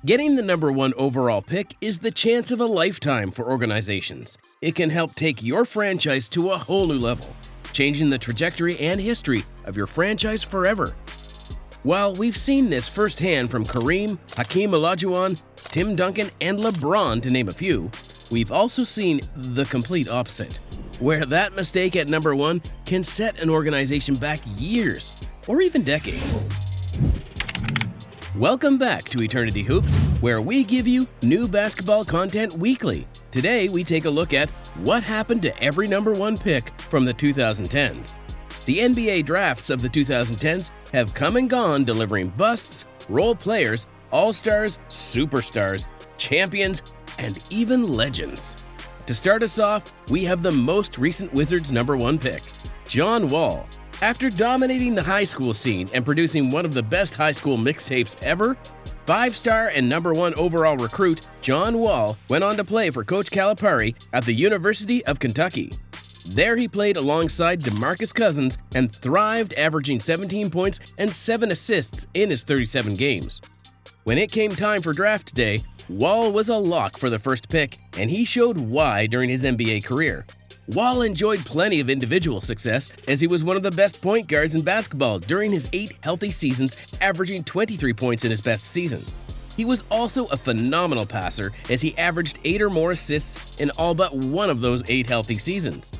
Getting the number one overall pick is the chance of a lifetime for organizations. It can help take your franchise to a whole new level, changing the trajectory and history of your franchise forever. While we've seen this firsthand from Kareem, Hakeem Olajuwon, Tim Duncan, and LeBron, to name a few, we've also seen the complete opposite, where that mistake at number one can set an organization back years or even decades. Welcome back to Eternity Hoops, where we give you new basketball content weekly. Today, we take a look at what happened to every number one pick from the 2010s. The NBA drafts of the 2010s have come and gone, delivering busts, role players, all-stars, superstars, champions, and even legends. To start us off, we have the most recent Wizards number one pick, John Wall. After dominating the high school scene and producing one of the best high school mixtapes ever, five-star and number one overall recruit John Wall went on to play for Coach Calipari at the University of Kentucky. There he played alongside DeMarcus Cousins and thrived, averaging 17 points and 7 assists in his 37 games. When it came time for draft day, Wall was a lock for the first pick, and he showed why during his NBA career. Wall enjoyed plenty of individual success, as he was one of the best point guards in basketball during his 8 healthy seasons, averaging 23 points in his best season. He was also a phenomenal passer, as he averaged 8 or more assists in all but one of those 8 healthy seasons.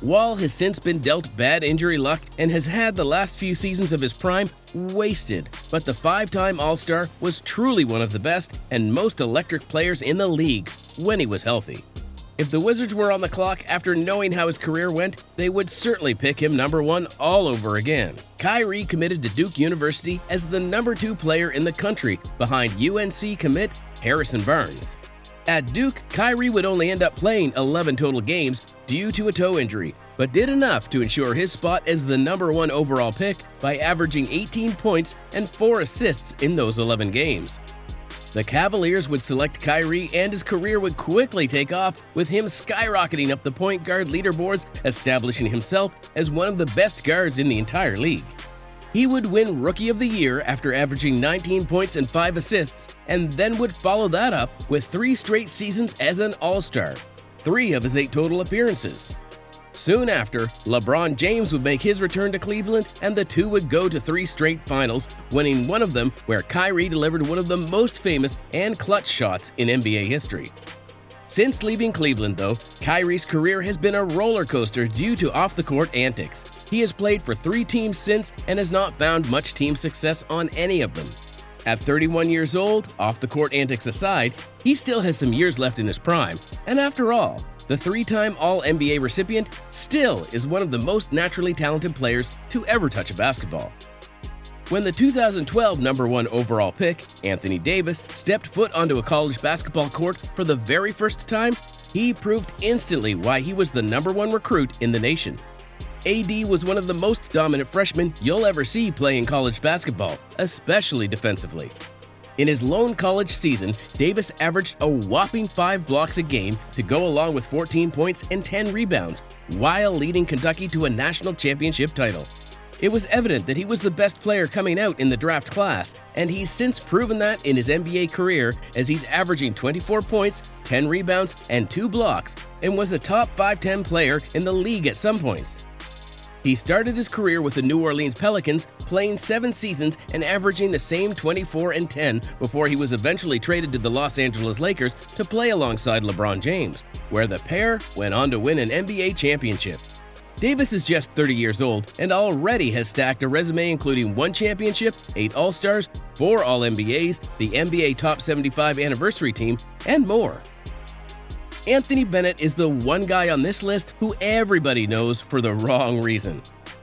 Wall has since been dealt bad injury luck and has had the last few seasons of his prime wasted, but the 5-time All-Star was truly one of the best and most electric players in the league when he was healthy. If the Wizards were on the clock after knowing how his career went, they would certainly pick him number one all over again. Kyrie committed to Duke University as the number 2 player in the country behind UNC commit Harrison Barnes. At Duke, Kyrie would only end up playing 11 total games due to a toe injury, but did enough to ensure his spot as the number one overall pick by averaging 18 points and 4 assists in those 11 games. The Cavaliers would select Kyrie, and his career would quickly take off, with him skyrocketing up the point guard leaderboards, establishing himself as one of the best guards in the entire league. He would win Rookie of the Year after averaging 19 points and 5 assists, and then would follow that up with 3 straight seasons as an All-Star, 3 of his 8 total appearances. Soon after, LeBron James would make his return to Cleveland, and the two would go to 3 straight finals, winning one of them where Kyrie delivered one of the most famous and clutch shots in NBA history. Since leaving Cleveland, though, Kyrie's career has been a roller coaster due to off-the-court antics. He has played for 3 teams since and has not found much team success on any of them. At 31 years old, off-the-court antics aside, he still has some years left in his prime, and after all, the 3-time All-NBA recipient still is one of the most naturally talented players to ever touch a basketball. When the 2012 number one overall pick, Anthony Davis, stepped foot onto a college basketball court for the very first time, he proved instantly why he was the number one recruit in the nation. AD was one of the most dominant freshmen you'll ever see playing college basketball, especially defensively. In his lone college season, Davis averaged a whopping 5 blocks a game to go along with 14 points and 10 rebounds, while leading Kentucky to a national championship title. It was evident that he was the best player coming out in the draft class, and he's since proven that in his NBA career, as he's averaging 24 points, 10 rebounds, and 2 blocks, and was a top 5-10 player in the league at some points. He started his career with the New Orleans Pelicans, playing 7 seasons and averaging the same 24 and 10 before he was eventually traded to the Los Angeles Lakers to play alongside LeBron James, where the pair went on to win an NBA championship. Davis is just 30 years old and already has stacked a resume including 1 championship, 8 All-Stars, 4 All-NBAs, the NBA Top 75 anniversary team, and more. Anthony Bennett is the one guy on this list who everybody knows for the wrong reason.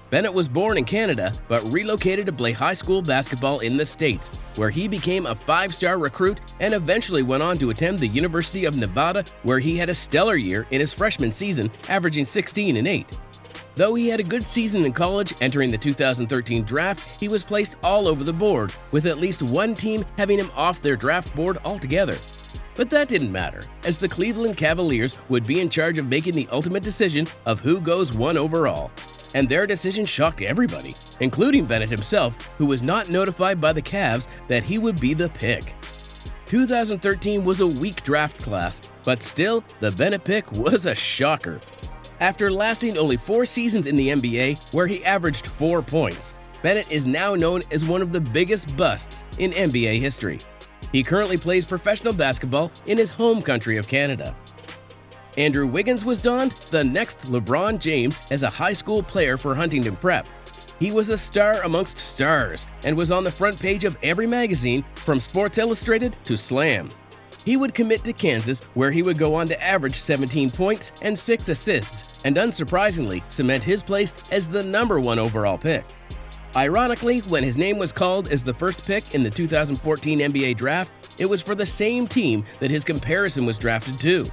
Bennett was born in Canada, but relocated to play high school basketball in the States, where he became a 5-star recruit and eventually went on to attend the University of Nevada, where he had a stellar year in his freshman season, averaging 16 and 8. Though he had a good season in college, entering the 2013 draft, he was placed all over the board, with at least one team having him off their draft board altogether. But that didn't matter, as the Cleveland Cavaliers would be in charge of making the ultimate decision of who goes 1 overall. And their decision shocked everybody, including Bennett himself, who was not notified by the Cavs that he would be the pick. 2013 was a weak draft class, but still, the Bennett pick was a shocker. After lasting only 4 seasons in the NBA, where he averaged 4 points, Bennett is now known as one of the biggest busts in NBA history. He currently plays professional basketball in his home country of Canada. Andrew Wiggins was donned the next LeBron James as a high school player for Huntington Prep. He was a star amongst stars and was on the front page of every magazine from Sports Illustrated to Slam. He would commit to Kansas, where he would go on to average 17 points and 6 assists, and unsurprisingly cement his place as the #1 overall pick. Ironically, when his name was called as the first pick in the 2014 NBA draft, it was for the same team that his comparison was drafted to,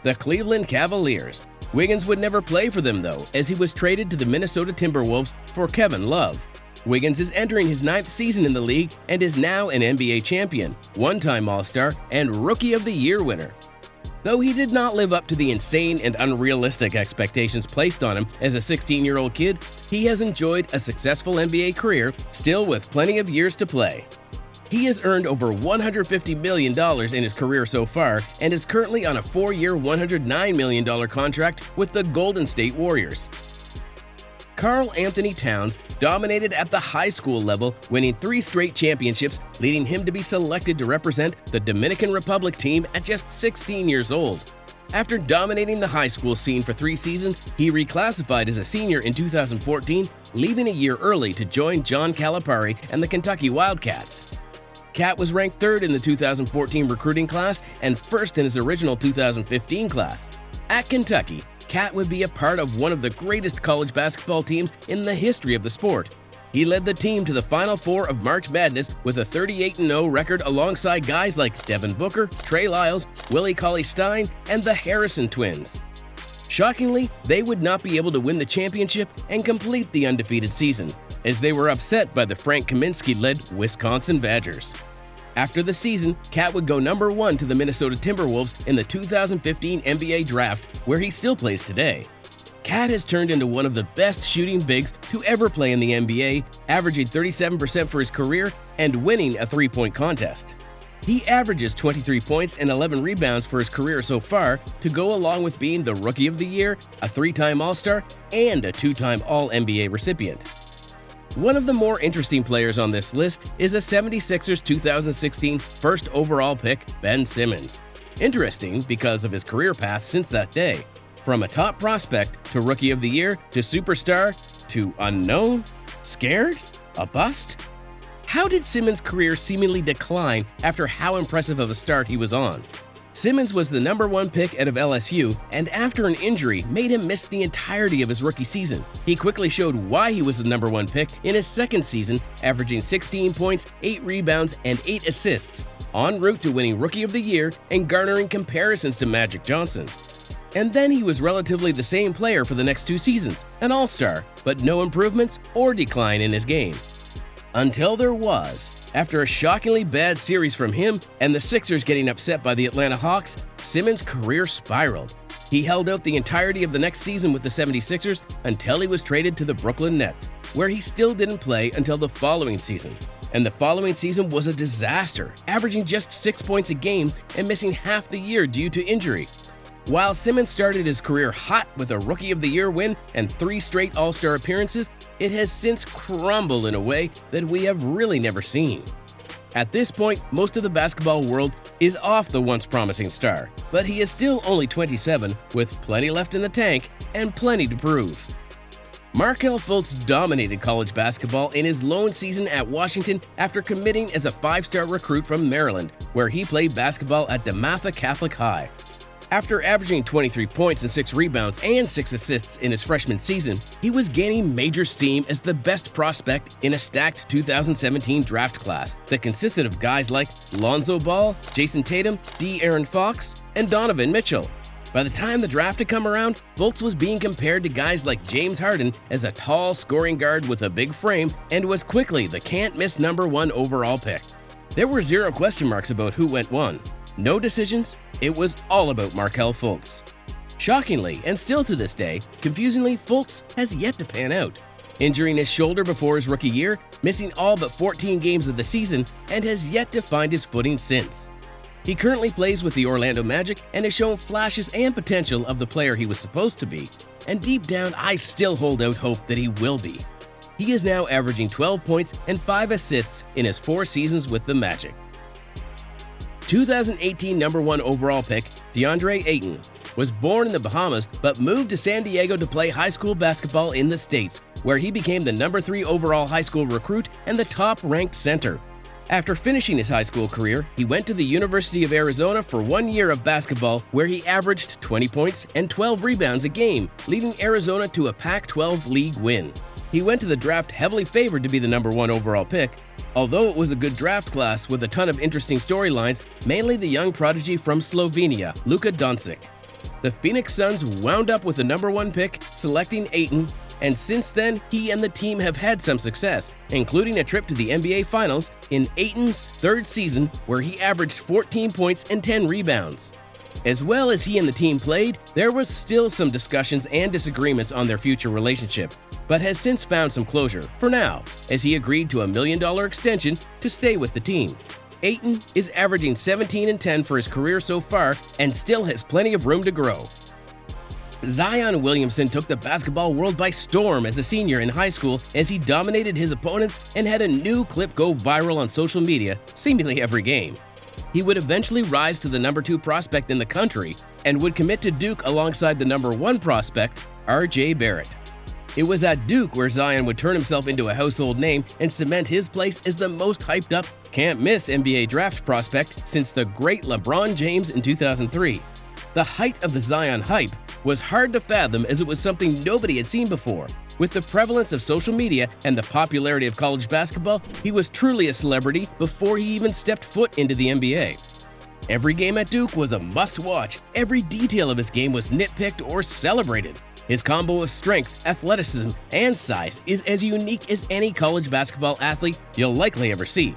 the Cleveland Cavaliers. Wiggins would never play for them though, as he was traded to the Minnesota Timberwolves for Kevin Love. Wiggins is entering his 9th season in the league and is now an NBA champion, one-time All-Star, and Rookie of the Year winner. Though he did not live up to the insane and unrealistic expectations placed on him as a 16-year-old kid, he has enjoyed a successful NBA career, still with plenty of years to play. He has earned over $150 million in his career so far and is currently on a 4-year, $109 million contract with the Golden State Warriors. Karl-Anthony Towns dominated at the high school level, winning 3 straight championships, leading him to be selected to represent the Dominican Republic team at just 16 years old. After dominating the high school scene for 3 seasons, he reclassified as a senior in 2014, leaving a year early to join John Calipari and the Kentucky Wildcats. Cat was ranked 3rd in the 2014 recruiting class and 1st in his original 2015 class. At Kentucky, Cat would be a part of one of the greatest college basketball teams in the history of the sport. He led the team to the Final Four of March Madness with a 38-0 record alongside guys like Devin Booker, Trey Lyles, Willie Cauley-Stein, and the Harrison twins. Shockingly, they would not be able to win the championship and complete the undefeated season, as they were upset by the Frank Kaminsky-led Wisconsin Badgers. After the season, Cat would go #1 to the Minnesota Timberwolves in the 2015 NBA Draft, where he still plays today. Cat has turned into one of the best shooting bigs to ever play in the NBA, averaging 37% for his career and winning a 3-point contest. He averages 23 points and 11 rebounds for his career so far, to go along with being the Rookie of the Year, a 3-time All-Star, and a 2-time All-NBA recipient. One of the more interesting players on this list is a 76ers 2016 first overall pick, Ben Simmons. Interesting because of his career path since that day. From a top prospect to Rookie of the Year to superstar to unknown, scared, a bust? How did Simmons' career seemingly decline after how impressive of a start he was on? Simmons was the #1 pick out of LSU, and after an injury made him miss the entirety of his rookie season. He quickly showed why he was the #1 pick in his second season, averaging 16 points, 8 rebounds, and 8 assists, en route to winning Rookie of the Year and garnering comparisons to Magic Johnson. And then he was relatively the same player for the next 2 seasons, an all-star, but no improvements or decline in his game. Until there was. After a shockingly bad series from him and the Sixers getting upset by the Atlanta Hawks, Simmons' career spiraled. He held out the entirety of the next season with the 76ers until he was traded to the Brooklyn Nets, where he still didn't play until the following season. And the following season was a disaster, averaging just 6 points a game and missing half the year due to injury. While Simmons started his career hot with a Rookie of the Year win and 3 straight All-Star appearances, it has since crumbled in a way that we have really never seen. At this point, most of the basketball world is off the once promising star, but he is still only 27, with plenty left in the tank and plenty to prove. Markelle Fultz dominated college basketball in his lone season at Washington after committing as a 5-star recruit from Maryland, where he played basketball at DeMatha Catholic High. After averaging 23 points and 6 rebounds and 6 assists in his freshman season, he was gaining major steam as the best prospect in a stacked 2017 draft class that consisted of guys like Lonzo Ball, Jason Tatum, De'Aaron Fox, and Donovan Mitchell. By the time the draft had come around, Fultz was being compared to guys like James Harden as a tall scoring guard with a big frame and was quickly the can't-miss #1 overall pick. There were 0 question marks about who went 1. No decisions, it was all about Markelle Fultz. Shockingly, and still to this day, confusingly, Fultz has yet to pan out, injuring his shoulder before his rookie year, missing all but 14 games of the season, and has yet to find his footing since. He currently plays with the Orlando Magic and has shown flashes and potential of the player he was supposed to be, and deep down I still hold out hope that he will be. He is now averaging 12 points and 5 assists in his 4 seasons with the Magic. 2018 number 1 overall pick, DeAndre Ayton, was born in the Bahamas but moved to San Diego to play high school basketball in the States, where he became the number 3 overall high school recruit and the top-ranked center. After finishing his high school career, he went to the University of Arizona for 1 year of basketball, where he averaged 20 points and 12 rebounds a game, leading Arizona to a Pac-12 league win. He went to the draft heavily favored to be the number 1 overall pick. Although it was a good draft class with a ton of interesting storylines, mainly the young prodigy from Slovenia, Luka Doncic. The Phoenix Suns wound up with the number 1 pick, selecting Ayton, and since then, he and the team have had some success, including a trip to the NBA Finals in Ayton's 3rd season, where he averaged 14 points and 10 rebounds. As well as he and the team played, there was still some discussions and disagreements on their future relationship, but has since found some closure, for now, as he agreed to a $1 million extension to stay with the team. Ayton is averaging 17 and 10 for his career so far and still has plenty of room to grow. Zion Williamson took the basketball world by storm as a senior in high school as he dominated his opponents and had a new clip go viral on social media seemingly every game. He would eventually rise to the number 2 prospect in the country and would commit to Duke alongside the number 1 prospect, R.J. Barrett. It was at Duke where Zion would turn himself into a household name and cement his place as the most hyped up, can't-miss NBA draft prospect since the great LeBron James in 2003. The height of the Zion hype was hard to fathom as it was something nobody had seen before. With the prevalence of social media and the popularity of college basketball, he was truly a celebrity before he even stepped foot into the NBA. Every game at Duke was a must-watch. Every detail of his game was nitpicked or celebrated. His combo of strength, athleticism, and size is as unique as any college basketball athlete you'll likely ever see.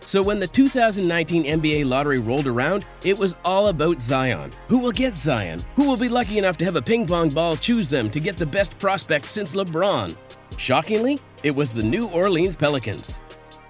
So when the 2019 NBA lottery rolled around, it was all about Zion. Who will get Zion? Who will be lucky enough to have a ping pong ball choose them to get the best prospect since LeBron? Shockingly, it was the New Orleans Pelicans.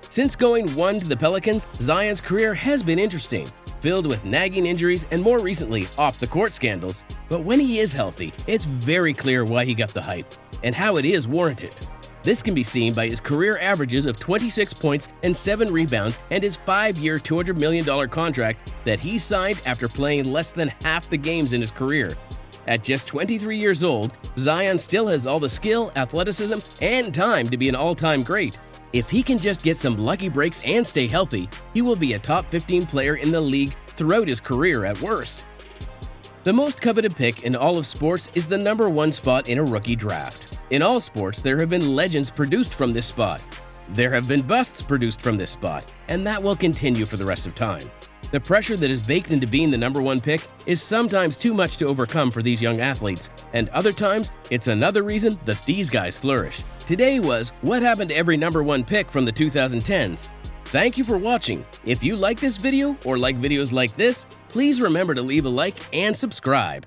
Since going 1 to the Pelicans, Zion's career has been interesting, filled with nagging injuries and more recently off-the-court scandals. But when he is healthy, it's very clear why he got the hype and how it is warranted. This can be seen by his career averages of 26 points and 7 rebounds and his 5-year, $200 million contract that he signed after playing less than half the games in his career. At just 23 years old, Zion still has all the skill, athleticism, and time to be an all-time great. If he can just get some lucky breaks and stay healthy, he will be a top 15 player in the league throughout his career at worst. The most coveted pick in all of sports is the number 1 spot in a rookie draft. In all sports, there have been legends produced from this spot. There have been busts produced from this spot, and that will continue for the rest of time. The pressure that is baked into being the number 1 pick is sometimes too much to overcome for these young athletes, and other times, it's another reason that these guys flourish. Today was what happened to every number 1 pick from the 2010s. Thank you for watching. If you like this video or like videos like this, please remember to leave a like and subscribe.